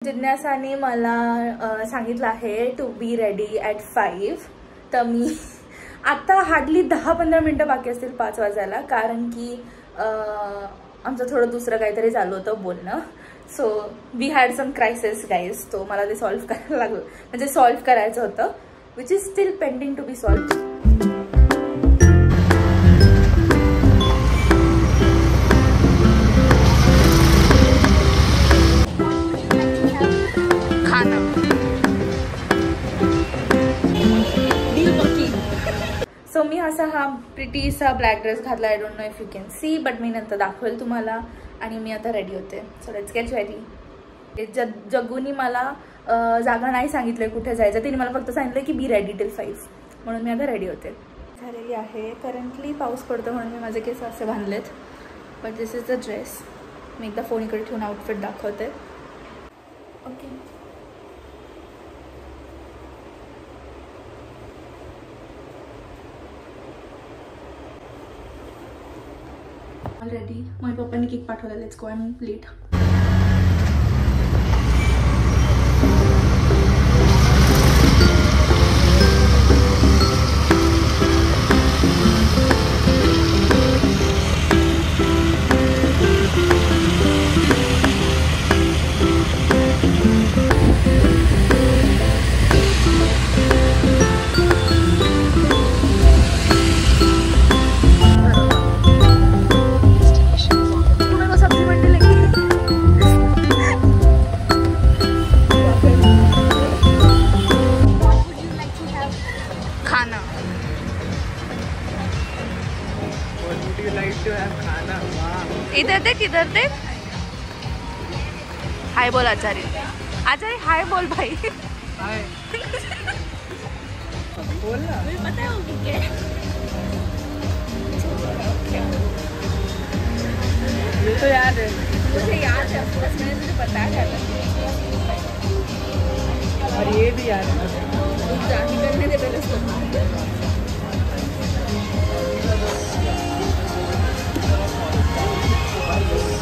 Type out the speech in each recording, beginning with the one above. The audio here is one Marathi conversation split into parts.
जिज्ञासाने मला सांगितलं आहे टू बी रेडी ॲट 5. तर मी आता हार्डली 10-15 मिनटं बाकी असतील 5 वाजायला, कारण की आमचं थोडं दुसरं काहीतरी चालू होतं बोलणं. So we had some crisis guys. तो मला ते सॉल्व्ह करायला लागलं, म्हणजे सॉल्व्ह करायचं होतं, which is still pending to be solve. So मी असा हा प्रिटीसा ब्लॅक ड्रेस घातला. I don't know if you can see, but मी नंतर दाखवेल तुम्हाला. आणि मी आता रेडी होते. So let's get ready. जग्गूनी मला जागा नाही सांगितलं कुठे जायचं. तिने मला फक्त सांगितलं की बी रेडी टिल 5, म्हणून मी आता रेडी होते. झालेली आहे. करंटली पाऊस पडतो म्हणून मी माझे केस असे बांधलेत. But this is the dress. मी एकदा फोन इकडे ठेवून आउटफिट दाखवते. ओके. ऑलरेडी माझ्या पप्पांनी केक पाठवला. Let's go. I am late. इधर देख, इधर देख. हाय बोल आचार्य. आचार्य हाय बोल भाई. हाय बोल ना. मुझे पता है वो क्या है. ये तो याद है, मुझे याद है. ऑफकोर्स मैंने तुझे बताया था. और ये भी याद है. जानी करने दे पहले उसको.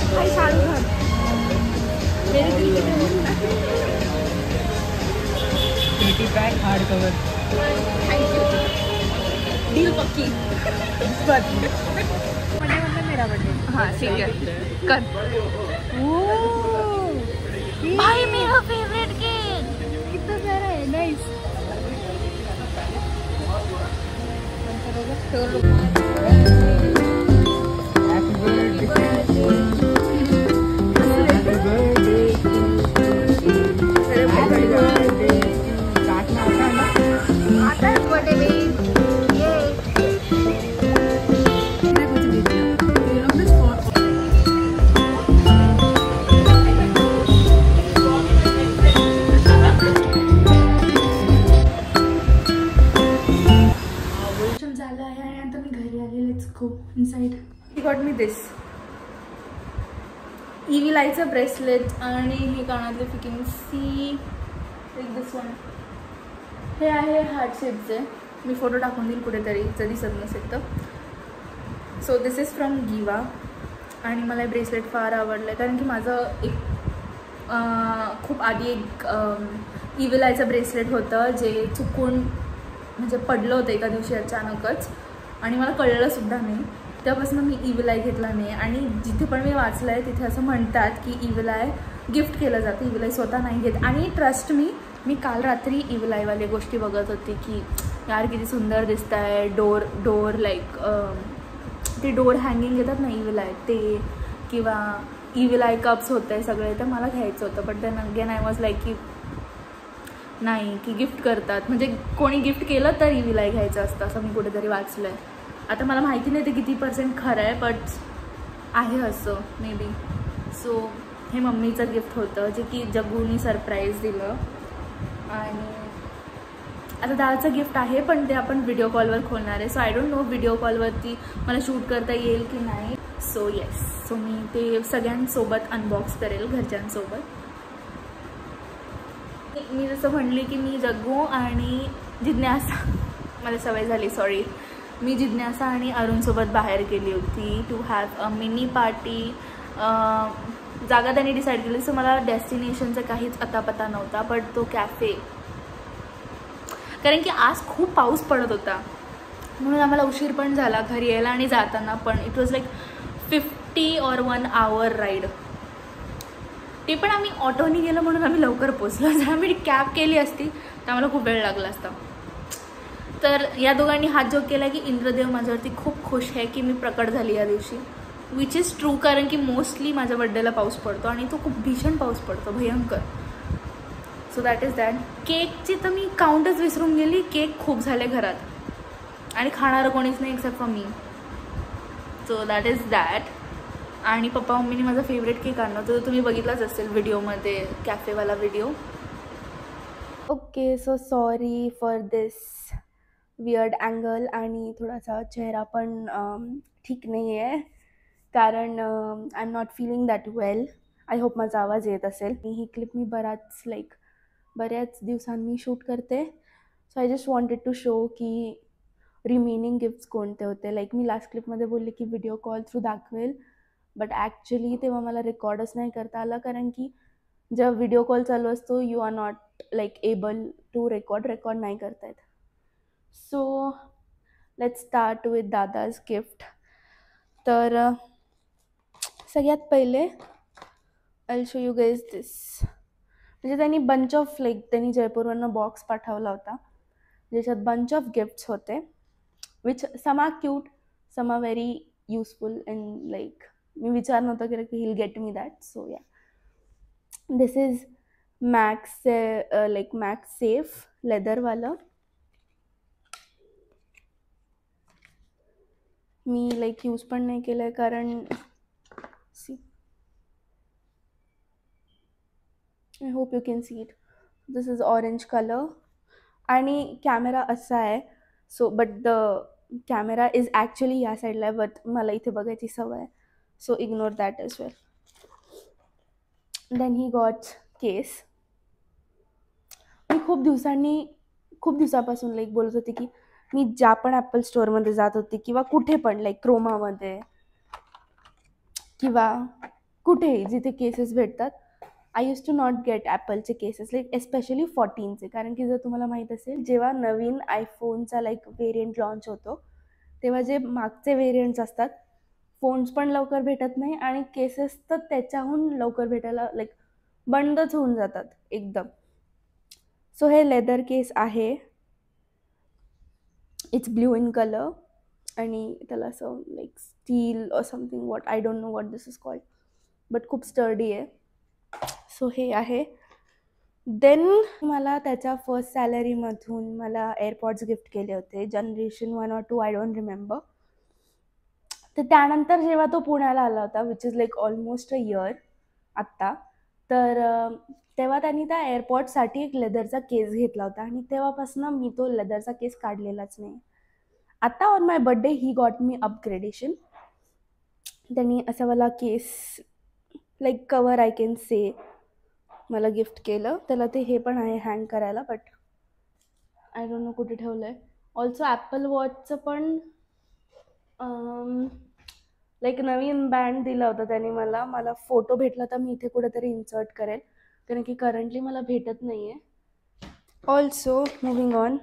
भाई शाहरुख खान मेरे दिल की पेटी पैक hard cover. Thank you. Deal पक्की. मतलब मेरा बर्थडे. हाँ ठीक है कर. भाई मेरा फेवरेट केक. कितना प्यारा है. Nice. He got me this EVLIचं ब्रेसलेट आणि हे कानातले. If you can see like this one. हे आहे हार्ट शेपचे. मी फोटो टाकून देईल कुठेतरी जर दिसत नसेल तर. So this is from Giva. आणि मला हे ब्रेसलेट फार आवडलं कारण की माझं एक खूप आधी एक EVLIचं ब्रेसलेट होतं जे चुकून म्हणजे पडलं होतं एका दिवशी अचानकच, आणि मला कळलं सुद्धा नाही. त्यापासून मी EVLI घेतला नाही. आणि जिथे पण मी वाचलं आहे तिथे असं म्हणतात की EVLI गिफ्ट केलं जातं. EVLI स्वतः नाही घेत. आणि ट्रस्ट मी काल रात्री EVLIवाले गोष्टी बघत होती की यार किती सुंदर दिसत आहे. डोर लाईक ते डोर हँगिंग येतात ना EVLI ते, किंवा EVLI कप्स होते सगळे. तर मला घ्यायचं होतं. But then again I was like की नाही, की गिफ्ट करतात म्हणजे कोणी गिफ्ट केलं तर EVLI घ्यायचं असतं असं मी कुठेतरी वाचलं आहे. आता मला माहिती नाही ते किती % खरं आहे, बट आहे असं मे बी. सो हे मम्मीचं गिफ्ट होतं जे की जग्गूनी सरप्राईज दिलं. आणि आता दादाचं गिफ्ट आहे पण ते आपण व्हिडिओ कॉलवर खोलणार आहे. So I don't know video कॉलवरती मला शूट करता येईल की नाही. सो येस, सो मी ते सगळ्यांसोबत अनबॉक्स करेल घरच्यांसोबत. मी जसं म्हणली की मी जग्गू आणि जिज्ञासा, मला सवय झाली सॉरी, मी जिज्ञासा आणि अरुणसोबत बाहेर गेली होती to have a mini party. जागा त्यांनी डिसाईड केली. सो मला डेस्टिनेशनचा काहीच अतापता नव्हता, बट तो कॅफे, कारण की आज खूप पाऊस पडत होता म्हणून आम्हाला उशीर पण झाला घरी यायला आणि जाताना पण. It was like 50 or 1 hour ride. ते पण आम्ही ऑटोनी गेलो म्हणून आम्ही लवकर पोचलो. जर आम्ही कॅब केली असती तर आम्हाला खूप वेळ लागला असता. तर या दोघांनी हात जोक केला की इंद्रदेव माझ्यावरती खूप खुश आहे की मी प्रकट झाली या दिवशी, विच इज ट्रू, कारण की मोस्टली माझ्या बड्डेला पाऊस पडतो आणि तो खूप भीषण पाऊस पडतो, भयंकर. So that is that. केकची तर मी काउंटच विसरून गेली. केक खूप झाले घरात आणि खाणारं कोणीच नाही except for me. So that is that. आणि पप्पा मम्मीने माझा फेवरेट केक आणला होता, तो तुम्ही बघितलाच असेल व्हिडिओमध्ये, कॅफेवाला video. Okay, so sorry for this weird angle आणि थोडासा चेहरा पण ठीक नाही आहे कारण I am not feeling that well. I hope माझा आवाज येत असेल. ही क्लिप मी बऱ्याच दिवसांनी शूट करते. So I just wanted to show की रिमेनिंग गिफ्ट्स कोणते होते. लाईक मी लास्ट क्लिपमध्ये बोलले की व्हिडिओ कॉल थ्रू दाखवेल, बट ॲक्च्युली तेव्हा मला रेकॉर्डच नाही करता आलं कारण की जेव्हा व्हिडिओ कॉल चालू असतो you are not like able to record नाही करता येत. So let's start with Dada's gift. तर सगळ्यात पहिले I show you guys this. म्हणजे त्यांनी बंच ऑफ त्यांनी जयपूरवरनं बॉक्स पाठवला होता ज्याच्यात बंच ऑफ गिफ्ट्स होते, which some are cute, some are very useful and मी विचार नव्हता केला की he'll get me that. So ya, this is MagSafe लेदरवालं. मी यूज पण नाही केलं आहे कारण see, I hope you can see it. This is orange colour आणि कॅमेरा असा आहे. So but the camera is actually या साईडला आहे, बट मला इथे बघायची सवय आहे. So ignore that as well. Then he got case. मी खूप दिवसापासून बोलत होते की मी ज्या पण ॲपल स्टोअरमध्ये जात होते किंवा कुठे पण क्रोमामध्ये किंवा कुठेही जिथे केसेस भेटतात, I used to not get ॲपलचे केसेस, एस्पेशली 14चे. कारण की जर तुम्हाला माहीत असेल, जेव्हा नवीन आयफोनचा व्हेरियंट लॉन्च होतो तेव्हा जे मागचे व्हेरियंट्स असतात, फोन्स पण लवकर भेटत नाही आणि केसेस तर त्याच्याहून लवकर भेटायला बंदच होऊन जातात एकदम. सो हे लेदर केस आहे. इट्स ब्ल्यू इन कलर आणि त्याला असं स्टील और something, what I don't know what this is called, but खूप स्टर्डी आहे. सो हे आहे. देन मला त्याच्या फर्स्ट सॅलरीमधून मला एअरपॉड्स गिफ्ट केले होते, generation 1 or 2, I don't remember. तर त्यानंतर जेव्हा तो पुण्याला आला होता, which is almost a year आत्ता, तर तेव्हा त्यांनी त्या एअरपॉडसाठी एक लेदरचा केस घेतला होता आणि तेव्हापासून मी तो लेदरचा केस काढलेलाच नाही. आता on my birthday he got me upgradation. त्यांनी असा वाला केस कवर आय कॅन से मला गिफ्ट केलं. त्याला ते हे पण आहे हँग करायला, बट आय डोंट नो कुठे ठेवलं आहे. ऑल्सो ॲपल वॉचचं पण नवीन बँड दिला होता त्याने मला फोटो भेटला तर मी इथे कुठेतरी इन्सर्ट करेल कारण की करंटली मला भेटत नाही आहे. Also moving on,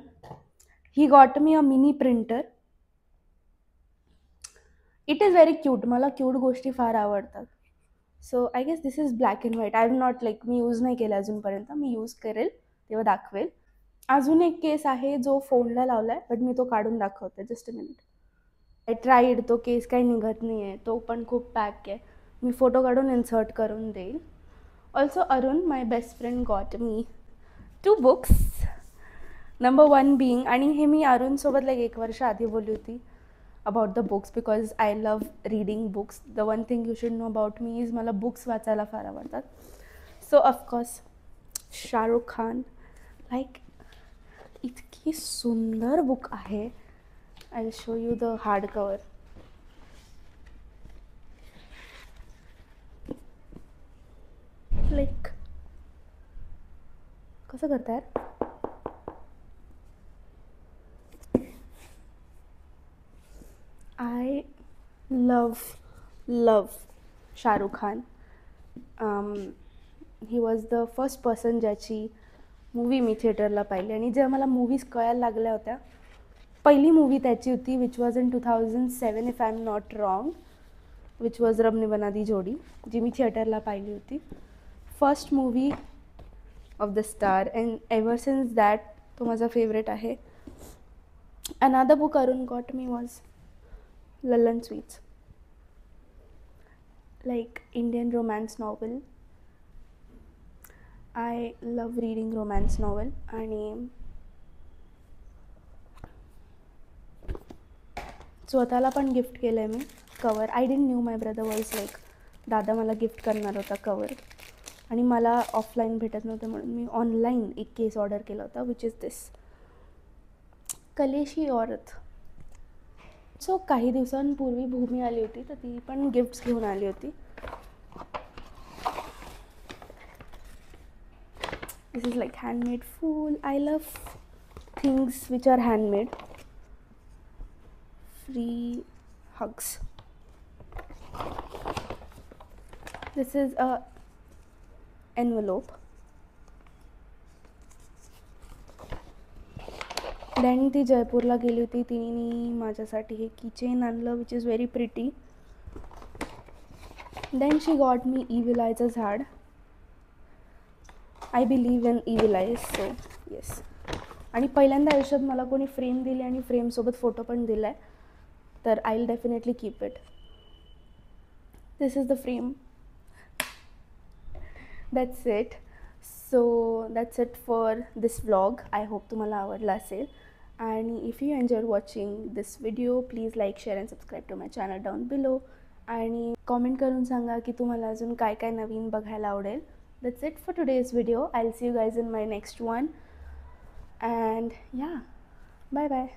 he got me a mini printer. It is very cute. मला क्यूट गोष्टी फार आवडतात. So I guess this is black and white. I have not मी यूज नाही केलं अजूनपर्यंत. मी यूज करेल तेव्हा दाखवेल. अजून एक केस आहे जो फोनला लावला आहे, बट मी तो काढून दाखवते. Just a minute. I tried. तो केस काही निघत नाही आहे, तो पण खूप पॅक आहे. मी फोटो काढून इन्सर्ट करून देईल. Also Arun, my best friend, got me 2 books. Number 1 being, आणि हे मी अरुणसोबत 1 वर्ष आधी बोलली होती about the books, because I love reading books. The one thing you should know about me is मला बुक्स वाचायला फार आवडतात. सो ऑफकोर्स शाहरुख खान, इतकी सुंदर बुक आहे. I will show you the hard cover. कसं करताय? I love Shahrukh Khan. He was the first person ज्याची मूवी मी थिएटरला पाहिली. आणि जेव्हा मला मूवीज कळायला लागल्या होत्या, पहिली मूवी त्याची होती which was in 2007 if I am not wrong, which was रब ने बना दी जोडी, जी मी थिएटरला पाहिली होती. First movie of the star, and ever since that तो माझा फेवरेट आहे. Another book Arun got me was Lalan sweets, like Indian romance novel. I love reading romance novel. आणि स्वतःला पण गिफ्ट केलं आहे मी cover. I didn't knew my brother was like दादा मला गिफ्ट करणार होता कवर, आणि मला ऑफलाईन भेटत नव्हतं म्हणून मी ऑनलाईन एक केस ऑर्डर केला होता, विच इज दिस कलेशी औरत. सो काही दिवसांपूर्वी भूमी आली होती, तर ती पण गिफ्ट्स घेऊन आली होती. This is like handmade fool. I love things which are handmade. Free hugs. This is a envelope. Then ती जयपूरला गेली होती, तिने माझ्यासाठी हे कीचेन आणलं which is very pretty. Then she got me evil आयचं झाड. I believe in evil eyes, so yes. आणि पहिल्यांदा आयुष्यात मला कोणी फ्रेम दिली आणि फ्रेमसोबत फोटो पण दिला आहे, तर I will definitely keep it. This is the frame. That's it. So that's it for this vlog. I hope तुम्हाला आवडला असेल. आणि if you enjoyed watching this video, please like, share and subscribe to my channel down below. आणि कॉमेंट करून सांगा की तुम्हाला अजून काय काय नवीन बघायला आवडेल. That's it for today's video. I'll see you guys in my next one. And yeah, bye bye.